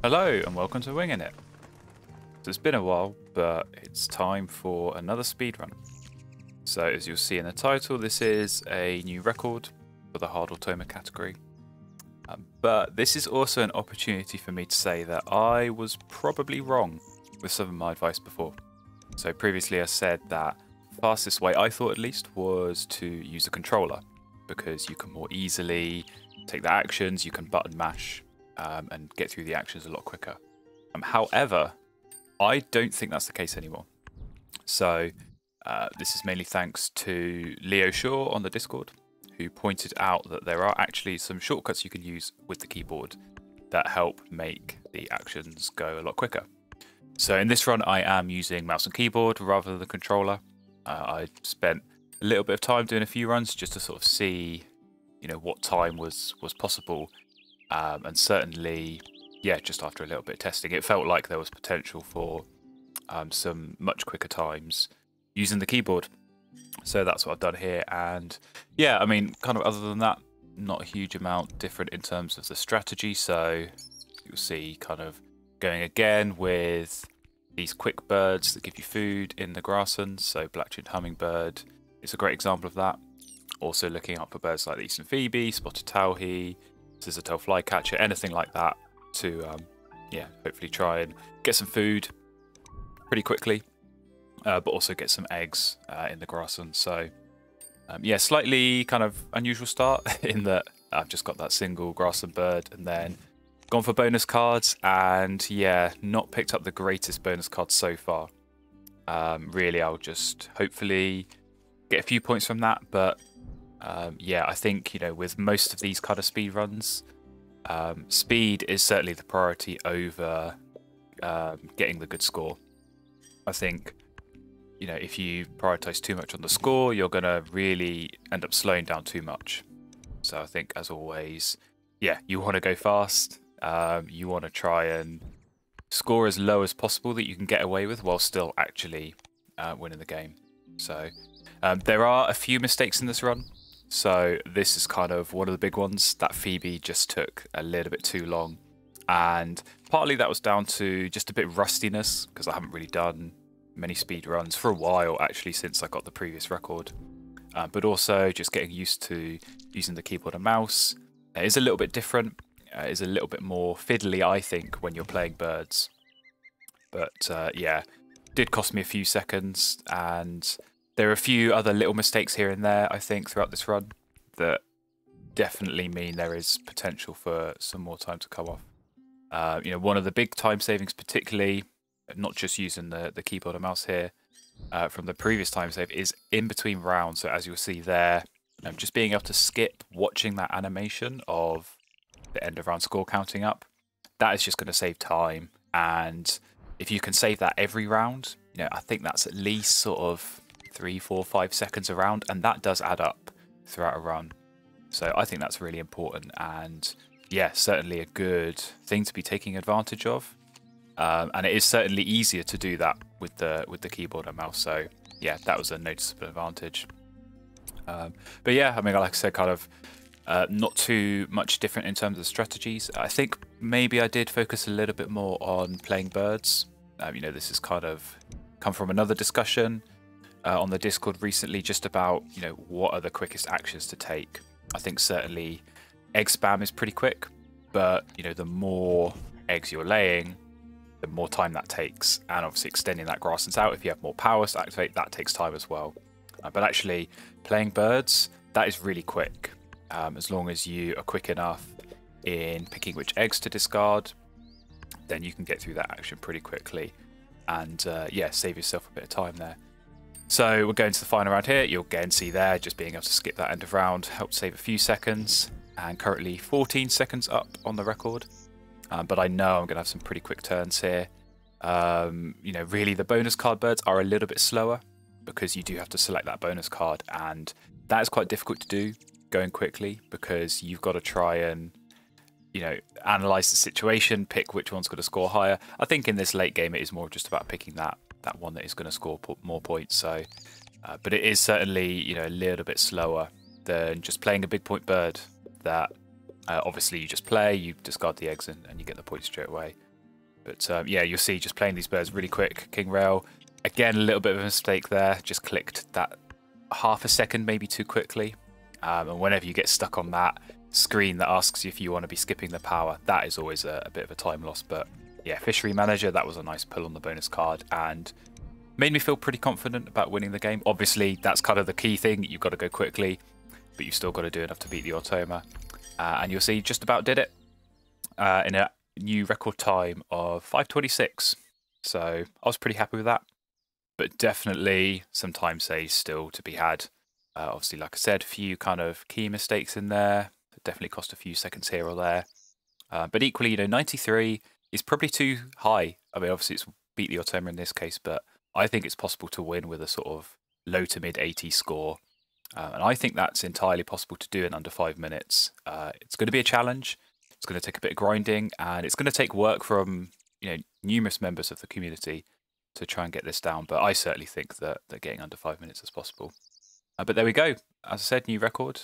Hello and welcome to Wingin It. So it's been a while, but it's time for another speedrun. So as you'll see in the title, this is a new record for the hard Automa category. But this is also an opportunity for me to say that I was probably wrong with some of my advice before. So previously I said that the fastest way, I thought at least, was to use a controller because you can more easily take the actions, you can button mash and get through the actions a lot quicker. However, I don't think that's the case anymore. So this is mainly thanks to Leo Shaw on the Discord, who pointed out that there are actually some shortcuts you can use with the keyboard that help make the actions go a lot quicker. So in this run, I am using mouse and keyboard rather than the controller. I spent a little bit of time doing a few runs just to sort of see, what time was possible. And certainly, yeah, just after a little bit of testing, it felt like there was potential for some much quicker times using the keyboard. So that's what I've done here. And yeah, I mean, kind of other than that, not a huge amount different in terms of the strategy. So you'll see kind of going again with these quick birds that give you food in the grasslands. So black-chinned hummingbird is a great example of that. Also looking out for birds like the eastern phoebe, spotted towhee, scissor-tail flycatcher, anything like that to, hopefully try and get some food pretty quickly, but also get some eggs in the grasslands. So, yeah, slightly kind of unusual start in that I've just got that single grassland bird and then gone for bonus cards and, yeah, not picked up the greatest bonus cards so far. Really, I'll just hopefully get a few points from that, but yeah, I think, with most of these kind of speed runs, speed is certainly the priority over getting the good score. I think, if you prioritize too much on the score, you're going to really end up slowing down too much. So I think, as always, yeah, you want to go fast. You want to try and score as low as possible that you can get away with while still actually winning the game. So there are a few mistakes in this run. So this is kind of one of the big ones. That Phoebe just took a little bit too long. And partly that was down to just a bit of rustiness, because I haven't really done many speed runs for a while, actually, since I got the previous record. But also just getting used to using the keyboard and mouse. It is a little bit different. It is a little bit more fiddly, I think, when you're playing birds. But yeah, did cost me a few seconds, and there are a few other little mistakes here and there, I think, throughout this run that definitely mean there is potential for some more time to come off. One of the big time savings, particularly, not just using the keyboard and mouse here, from the previous time save, is in between rounds. So as you'll see there, just being able to skip watching that animation of the end of round score counting up, that is just going to save time. And if you can save that every round, I think that's at least sort of 3, 4, 5 seconds a round, and that does add up throughout a run. So I think that's really important, and yeah, certainly a good thing to be taking advantage of. And it is certainly easier to do that with the keyboard and mouse. So yeah, that was a noticeable advantage. But yeah, I mean, like I said, kind of not too much different in terms of strategies. I think maybe I did focus a little bit more on playing birds. This has kind of come from another discussion on the Discord recently, just about, what are the quickest actions to take. I think certainly egg spam is pretty quick, but, the more eggs you're laying, the more time that takes. And obviously extending that grasslands out, if you have more powers to activate, that takes time as well. But actually playing birds, that is really quick. As long as you are quick enough in picking which eggs to discard, then you can get through that action pretty quickly. And yeah, save yourself a bit of time there. So we're going to the final round here. You'll again see there, just being able to skip that end of round helped save a few seconds. And currently 14 seconds up on the record. But I know I'm going to have some pretty quick turns here. Really the bonus card birds are a little bit slower because you do have to select that bonus card. And that is quite difficult to do going quickly because you've got to try and, analyze the situation, pick which one's going to score higher. I think in this late game, it is more just about picking that one that is going to score more points. So, but it is certainly, a little bit slower than just playing a big point bird that obviously you just play, you discard the eggs and you get the points straight away. But yeah, you'll see just playing these birds really quick. King Rail, again, a little bit of a mistake there. Just clicked that half a second maybe too quickly. And whenever you get stuck on that screen that asks you if you want to be skipping the power, that is always a bit of a time loss. But yeah, Fishery Manager, that was a nice pull on the bonus card and made me feel pretty confident about winning the game. Obviously, that's kind of the key thing. You've got to go quickly, but you've still got to do enough to beat the Automa. And you'll see just about did it in a new record time of 5:26. So I was pretty happy with that. But definitely some time saves still to be had. Obviously, like I said, a few kind of key mistakes in there. It definitely cost a few seconds here or there. But equally, you know, 93 is probably too high. I mean, obviously, it's beat the Automa in this case, but I think it's possible to win with a sort of low to mid 80 score. And I think that's entirely possible to do in under 5 minutes. It's going to be a challenge. It's going to take a bit of grinding, and it's going to take work from, you know, numerous members of the community to try and get this down. But I certainly think that getting under 5 minutes is possible. But there we go. As I said, new record.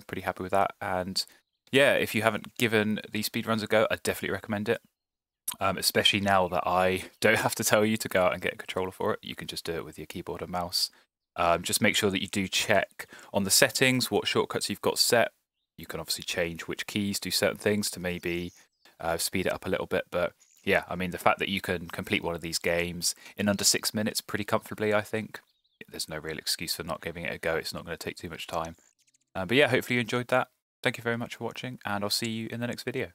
Pretty happy with that. And yeah, if you haven't given these speedruns a go, I definitely recommend it. Especially now that I don't have to tell you to go out and get a controller for it. You can just do it with your keyboard and mouse. Just make sure that you do check on the settings what shortcuts you've got set. You can obviously change which keys do certain things to maybe speed it up a little bit. But yeah, I mean, the fact that you can complete one of these games in under 6 minutes pretty comfortably, I think. There's no real excuse for not giving it a go. It's not going to take too much time. But yeah, hopefully you enjoyed that. Thank you very much for watching, and I'll see you in the next video.